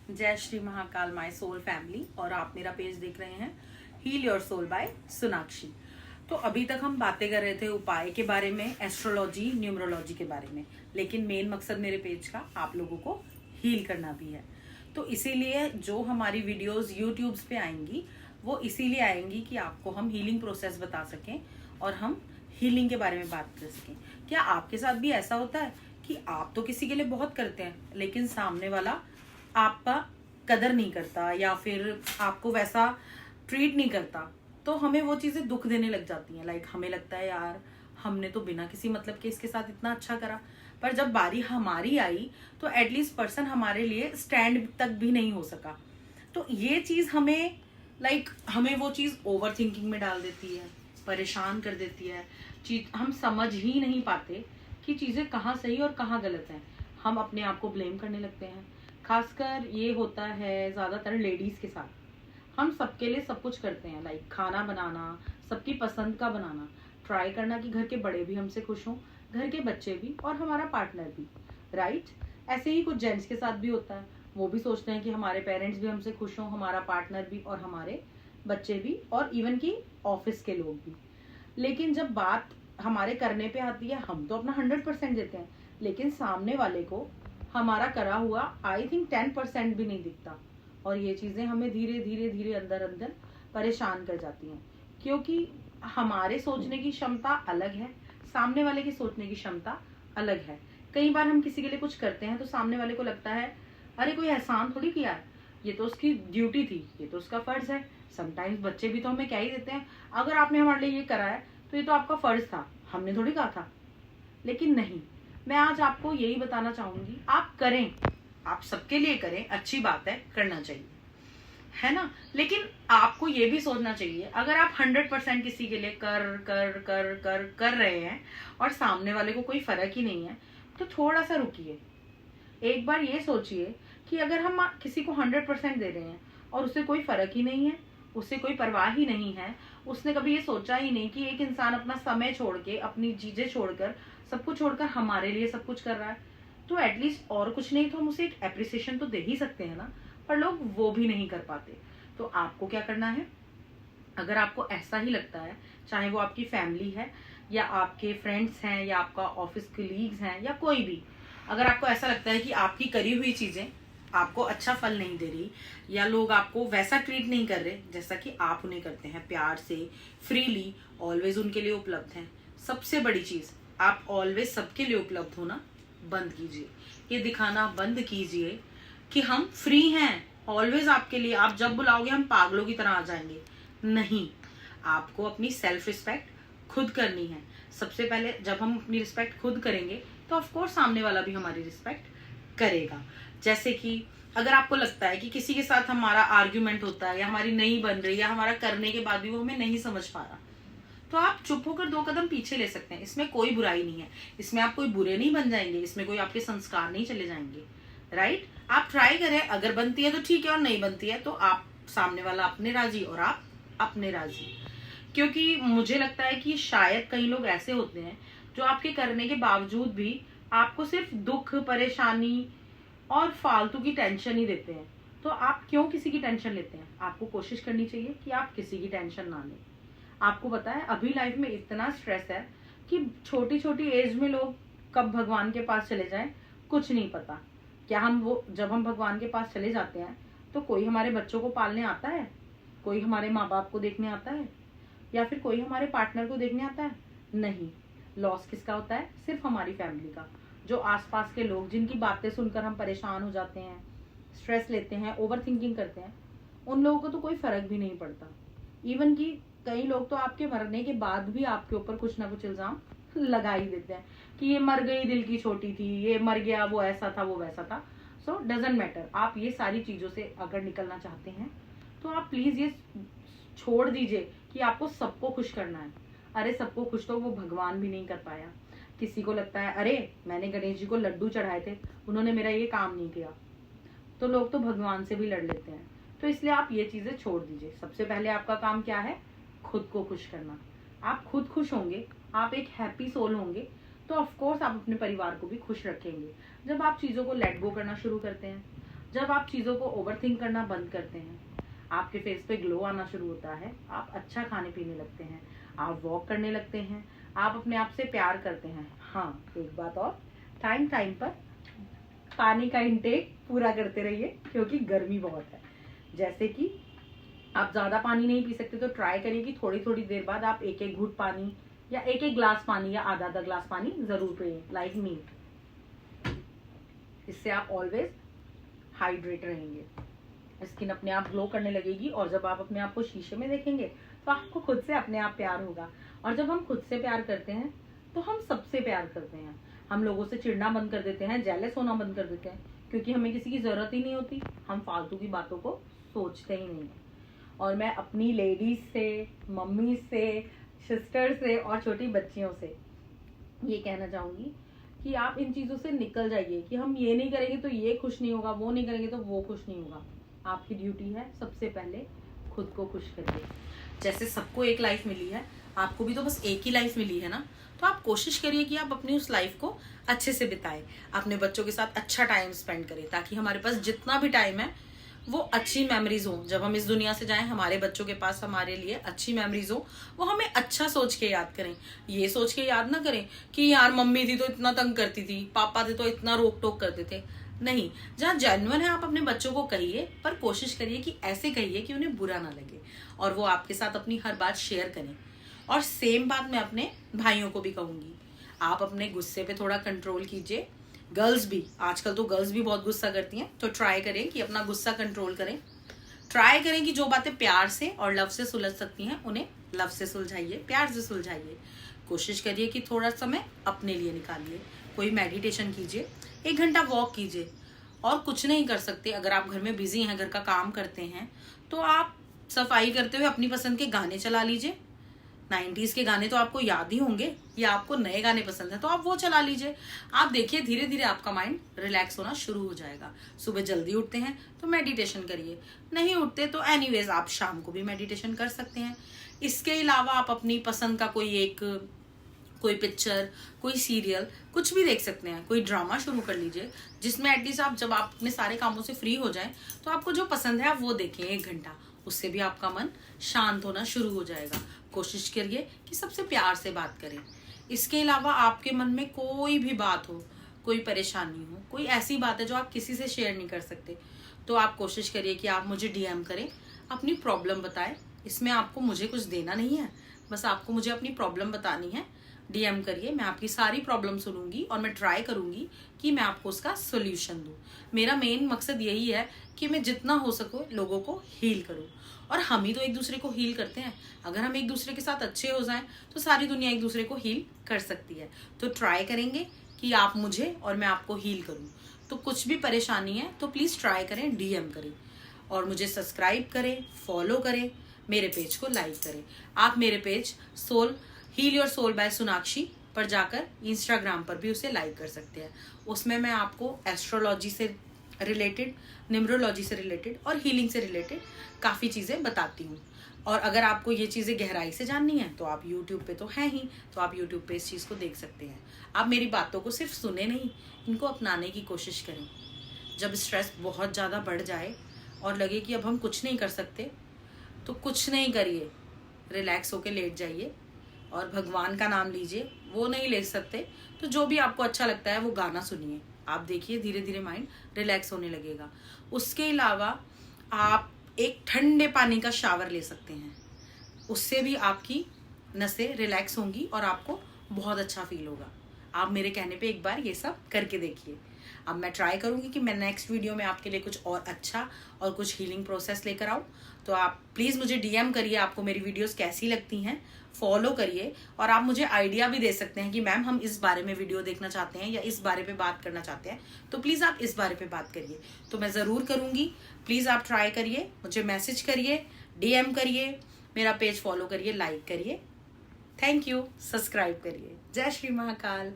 जय Shri Mahakal my soul family. और आप मेरा पेज देख रहे हैं heal your soul by Sonakshi. तो अभी तक हम बातें कर रहे थे उपाय के बारे में, एस्ट्रोलॉजी, न्यूमरोलॉजी के बारे में, लेकिन मेन मकसद मेरे पेज का आप लोगों को हील करना भी है। तो इसीलिए जो हमारी वीडियोस यूट्यूब्स पे आएंगी वो इसीलिए आएंगी कि आपको हम हीलिंग प्रोसेस बता सकें और हम हीलिंग के बारे में बात कर सकें। क्या आपके साथ भी ऐसा होता है कि आप तो किसी के लिए बहुत करते हैं लेकिन सामने वाला आपका कदर नहीं करता या फिर आपको वैसा ट्रीट नहीं करता, तो हमें वो चीजें दुख देने लग जाती हैं। लाइक हमें लगता है यार हमने तो बिना किसी मतलब के इसके साथ इतना अच्छा करा, पर जब बारी हमारी आई तो एटलीस्ट पर्सन हमारे लिए स्टैंड तक भी नहीं हो सका। तो ये चीज हमें हमें वो चीज ओवर थिंकिंग में डाल देती है, परेशान कर देती है। चीज हम समझ ही नहीं पाते कि चीजें कहाँ सही और कहाँ गलत हैं। हम अपने आप को ब्लेम करने लगते हैं। खासकर ये होता है ज्यादातर लेडीज के साथ। हम सबके लिए सब कुछ करते हैं, लाइक खाना बनाना, सबकी पसंद का बनाना, ट्राई करना कि घर के बड़े भी हमसे खुश हों, घर के बच्चे भी और हमारा पार्टनर भी, राइट। ऐसे ही कुछ जेंट्स के साथ भी होता है। वो भी सोचते हैं कि हमारे पेरेंट्स भी हमसे खुश हों, हमारा पार्टनर भी और हमारे बच्चे भी और इवन की ऑफिस के लोग भी। लेकिन जब बात हमारे करने पे आती है, हम तो अपना 100% देते हैं, लेकिन सामने वाले को हमारा करा हुआ आई थिंक 10% भी नहीं दिखता। और ये चीजें हमें धीरे धीरे धीरे अंदर अंदर परेशान कर जाती हैं, क्योंकि हमारे सोचने की क्षमता अलग है, सामने वाले की सोचने की क्षमता अलग है। कई बार हम किसी के लिए कुछ करते हैं तो सामने वाले को लगता है अरे कोई एहसान थोड़ी किया है, ये तो उसकी ड्यूटी थी, ये तो उसका फर्ज है। समटाइम्स बच्चे भी तो हमें क्या ही देते हैं, अगर आपने हमारे लिए ये करा है तो ये तो आपका फर्ज था, हमने थोड़ी कहा था। लेकिन नहीं, मैं आज आपको यही बताना चाहूंगी, आप करें, आप सबके लिए करें, अच्छी बात है, करना चाहिए, है ना। लेकिन आपको ये भी सोचना चाहिए, अगर आप 100% किसी के लिए कर कर कर कर कर रहे हैं और सामने वाले को कोई फर्क ही नहीं है, तो थोड़ा सा रुकिए। एक बार ये सोचिए कि अगर हम किसी को 100% दे रहे हैं और उससे कोई फर्क ही नहीं है, उससे कोई परवाह ही नहीं है, उसने कभी ये सोचा ही नहीं कि एक इंसान अपना समय छोड़ के, अपनी चीजें छोड़कर, सब कुछ छोड़कर हमारे लिए सब कुछ कर रहा है, तो एटलीस्ट और कुछ नहीं तो हम उसे एक एप्रिसिएशन तो दे ही सकते हैं ना। पर लोग वो भी नहीं कर पाते। तो आपको क्या करना है, अगर आपको ऐसा ही लगता है, चाहे वो आपकी फैमिली है या आपके फ्रेंड्स हैं या आपका ऑफिस कलीग्स हैं या कोई भी, अगर आपको ऐसा लगता है कि आपकी करी हुई चीजें आपको अच्छा फल नहीं दे रही या लोग आपको वैसा ट्रीट नहीं कर रहे जैसा कि आप उन्हें करते हैं, प्यार से, फ्रीली, ऑलवेज उनके लिए उपलब्ध हैं, सबसे बड़ी चीज, आप ऑलवेज सबके लिए उपलब्ध होना बंद कीजिए। ये दिखाना बंद कीजिए कि हम फ्री हैं, ऑलवेज आपके लिए, आप जब बुलाओगे हम पागलों की तरह आ जाएंगे। नहीं, आपको अपनी सेल्फ रिस्पेक्ट खुद करनी है। सबसे पहले जब हम अपनी रिस्पेक्ट खुद करेंगे तो ऑफ कोर्स सामने वाला भी हमारी रिस्पेक्ट करेगा। जैसे कि अगर आपको लगता है कि किसी के साथ हमारा आर्ग्यूमेंट होता है या हमारी नहीं बन रही या हमारा करने के बाद भी वो हमें नहीं समझ पा रहा, तो आप चुप होकर 2 कदम पीछे ले सकते हैं। इसमें कोई बुराई नहीं है, इसमें आप कोई बुरे नहीं बन जाएंगे, इसमें कोई आपके संस्कार नहीं चले जाएंगे, राइट। आप ट्राई करें, अगर बनती है तो ठीक है और नहीं बनती है तो आप, सामने वाला अपने राजी और आप अपने राजी। क्योंकि मुझे लगता है कि शायद कई लोग ऐसे होते हैं जो आपके करने के बावजूद भी आपको सिर्फ दुख, परेशानी और फालतू की टेंशन ही देते हैं। तो आप क्यों किसी की टेंशन लेते हैं? आपको कोशिश करनी चाहिए कि आप किसी की टेंशन ना लें। आपको पता है अभी लाइफ में इतना स्ट्रेस है कि छोटी छोटी एज में लोग कब भगवान के पास चले जाएं कुछ नहीं पता। क्या हम वो, जब हम भगवान के पास चले जाते हैं तो कोई हमारे बच्चों को पालने आता है, कोई हमारे माँ बाप को देखने आता है, या फिर कोई हमारे पार्टनर को देखने आता है? नहीं। लॉस किसका होता है? सिर्फ हमारी फैमिली का। जो आसपास के लोग जिनकी बातें सुनकर हम परेशान हो जाते हैं, स्ट्रेस लेते हैं, ओवर थिंकिंग करते हैं, उन लोगों को तो कोई फर्क भी नहीं पड़ता। इवन कि कई लोग तो आपके मरने के बाद भी आपके ऊपर कुछ ना कुछ इल्जाम लगा ही देते हैं कि ये मर गई, दिल की छोटी थी, ये मर गया, वो ऐसा था, वो वैसा था। So doesn't matter. आप ये सारी चीजों से अगर निकलना चाहते हैं तो आप प्लीज ये छोड़ दीजिए कि आपको सबको खुश करना है। अरे सबको खुश तो वो भगवान भी नहीं कर पाया। किसी को लगता है अरे मैंने गणेश जी को लड्डू चढ़ाए थे, उन्होंने मेरा ये काम नहीं किया, तो लोग तो भगवान से भी लड़ लेते हैं। तो इसलिए आप ये चीजें छोड़ दीजिए। सबसे पहले आपका काम क्या है? खुद को खुश करना। आप खुद खुश होंगे, आप एक हैप्पी सोल होंगे, तो ऑफ कोर्स आप अपने परिवार को भी खुश रखेंगे। जब आप चीजों को लेट गो करना शुरू करते हैं, जब आप चीज़ों को ओवरथिंक करना बंद करते हैं, आपके फेस पे ग्लो आना शुरू होता है, आप अच्छा खाने पीने लगते हैं, आप वॉक करने लगते हैं, आप अपने आप से प्यार करते हैं। हाँ, एक बात और, टाइम टाइम पर पानी का इंटेक पूरा करते रहिए, क्योंकि गर्मी बहुत है। जैसे कि आप ज़्यादा पानी नहीं पी सकते तो ट्राई करिए कि थोड़ी थोड़ी देर बाद आप एक एक घूंट पानी या एक एक ग्लास पानी या आधा आधा ग्लास पानी जरूर पिए, लाइक मी। इससे आप ऑलवेज हाइड्रेट रहेंगे, स्किन अपने आप ग्लो करने लगेगी। और जब आप अपने आप को शीशे में देखेंगे तो आपको खुद से अपने आप प्यार होगा। और जब हम खुद से प्यार करते हैं तो हम सबसे प्यार करते हैं। हम लोगों से चिढ़ना बंद कर देते हैं, जेलस होना बंद कर देते हैं, क्योंकि हमें किसी की जरूरत ही नहीं होती। हम फालतू की बातों को सोचते ही नहीं है। और मैं अपनी लेडीज से, मम्मी से, सिस्टर से और छोटी बच्चियों से ये कहना चाहूंगी कि आप इन चीजों से निकल जाइए कि हम ये नहीं करेंगे तो ये खुश नहीं होगा, वो नहीं करेंगे तो वो खुश नहीं होगा। आपकी ड्यूटी है सबसे पहले खुद को खुश करिए। जैसे सबको एक लाइफ मिली है, आपको भी तो बस एक ही लाइफ मिली है ना, तो आप कोशिश करिए कि आप अपनी उस लाइफ को अच्छे से बिताएं, अपने बच्चों के साथ अच्छा टाइम स्पेंड करें, ताकि हमारे पास जितना भी टाइम है वो अच्छी मेमोरीज हो। जब हम इस दुनिया से जाएं, हमारे बच्चों के पास हमारे लिए अच्छी मेमोरीज हो, वो हमें अच्छा सोच के याद करें। ये सोच के याद ना करें कि यार मम्मी थी तो इतना तंग करती थी, पापा थे तो इतना रोक टोक करते थे। नहीं, जहाँ जेन्युइन है आप अपने बच्चों को कहिए, पर कोशिश करिए कि ऐसे कहिए कि उन्हें बुरा ना लगे और वो आपके साथ अपनी हर बात शेयर करें। और सेम बात मैं अपने भाइयों को भी कहूंगी, आप अपने गुस्से पे थोड़ा कंट्रोल कीजिए। गर्ल्स भी, आजकल तो गर्ल्स भी बहुत गुस्सा करती हैं, तो ट्राई करें कि अपना गुस्सा कंट्रोल करें। ट्राई करें कि जो बातें प्यार से और लव से सुलझ सकती हैं उन्हें लव से सुलझाइए, प्यार से सुलझाइए। कोशिश करिए कि थोड़ा समय अपने लिए निकालिए, कोई मेडिटेशन कीजिए, 1 घंटा वॉक कीजिए। और कुछ नहीं कर सकते, अगर आप घर में बिजी हैं, घर का काम करते हैं, तो आप सफाई करते हुए अपनी पसंद के गाने चला लीजिए। 90s के गाने तो आपको याद ही होंगे, या आपको नए गाने पसंद है तो आप वो चला लीजिए। आप देखिए धीरे धीरे आपका माइंड रिलैक्स होना शुरू हो जाएगा। सुबह जल्दी उठते हैं तो मेडिटेशन करिए, नहीं उठते तो एनीवेज आप शाम को भी मेडिटेशन कर सकते हैं। इसके अलावा आप अपनी पसंद का कोई पिक्चर, कोई सीरियल, कुछ भी देख सकते हैं। कोई ड्रामा शुरू कर लीजिए, जिसमें एटलीस्ट आप जब आप अपने सारे कामों से फ्री हो जाएं तो आपको जो पसंद है आप वो देखें 1 घंटा। उससे भी आपका मन शांत होना शुरू हो जाएगा। कोशिश करिए कि सबसे प्यार से बात करें। इसके अलावा आपके मन में कोई भी बात हो, कोई परेशानी हो, कोई ऐसी बात है जो आप किसी से शेयर नहीं कर सकते, तो आप कोशिश करिए कि आप मुझे डीएम करें, अपनी प्रॉब्लम बताएं। इसमें आपको मुझे कुछ देना नहीं है, बस आपको मुझे अपनी प्रॉब्लम बतानी है। डीएम करिए, मैं आपकी सारी प्रॉब्लम सुनूंगी और मैं ट्राई करूंगी कि मैं आपको उसका सोल्यूशन दूं। मेरा मेन मकसद यही है कि मैं जितना हो सको लोगों को हील करूं। और हम ही तो एक दूसरे को हील करते हैं। अगर हम एक दूसरे के साथ अच्छे हो जाएं तो सारी दुनिया एक दूसरे को हील कर सकती है। तो ट्राई करेंगे कि आप मुझे और मैं आपको हील करूं। तो कुछ भी परेशानी है तो प्लीज़ ट्राई करें, डीएम करें और मुझे सब्सक्राइब करें, फॉलो करें, मेरे पेज को लाइक करें। आप मेरे page heal your soul by Sonakshi पर जाकर इंस्टाग्राम पर भी उसे लाइक कर सकते हैं। उसमें मैं आपको एस्ट्रोलॉजी से रिलेटेड, न्यूमरोलॉजी से रिलेटेड और हीलिंग से रिलेटेड काफ़ी चीज़ें बताती हूँ। और अगर आपको ये चीज़ें गहराई से जाननी है तो आप यूट्यूब पे तो हैं ही, तो आप यूट्यूब पे इस चीज़ को देख सकते हैं। आप मेरी बातों को सिर्फ सुने नहीं, इनको अपनाने की कोशिश करें। जब स्ट्रेस बहुत ज़्यादा बढ़ जाए और लगे कि अब हम कुछ नहीं कर सकते, तो कुछ नहीं करिए, रिलैक्स होके लेट जाइए और भगवान का नाम लीजिए। वो नहीं ले सकते तो जो भी आपको अच्छा लगता है वो गाना सुनिए। आप देखिए धीरे धीरे माइंड रिलैक्स होने लगेगा। उसके अलावा आप एक ठंडे पानी का शावर ले सकते हैं, उससे भी आपकी नसें रिलैक्स होंगी और आपको बहुत अच्छा फील होगा। आप मेरे कहने पे एक बार ये सब करके देखिए। अब मैं ट्राई करूंगी कि मैं नेक्स्ट वीडियो में आपके लिए कुछ और अच्छा और कुछ हीलिंग प्रोसेस लेकर आऊँ। तो आप प्लीज़ मुझे डीएम करिए, आपको मेरी वीडियोस कैसी लगती हैं, फॉलो करिए। और आप मुझे आइडिया भी दे सकते हैं कि मैम हम इस बारे में वीडियो देखना चाहते हैं या इस बारे पे बात करना चाहते हैं, तो प्लीज़ आप इस बारे पे बात करिए। तो मैं ज़रूर करूँगी। प्लीज़ आप ट्राई करिए, मुझे मैसेज करिए, डीएम करिए, मेरा पेज फॉलो करिए, लाइक करिए। थैंक यू, सब्सक्राइब करिए। जय श्री महाकाल।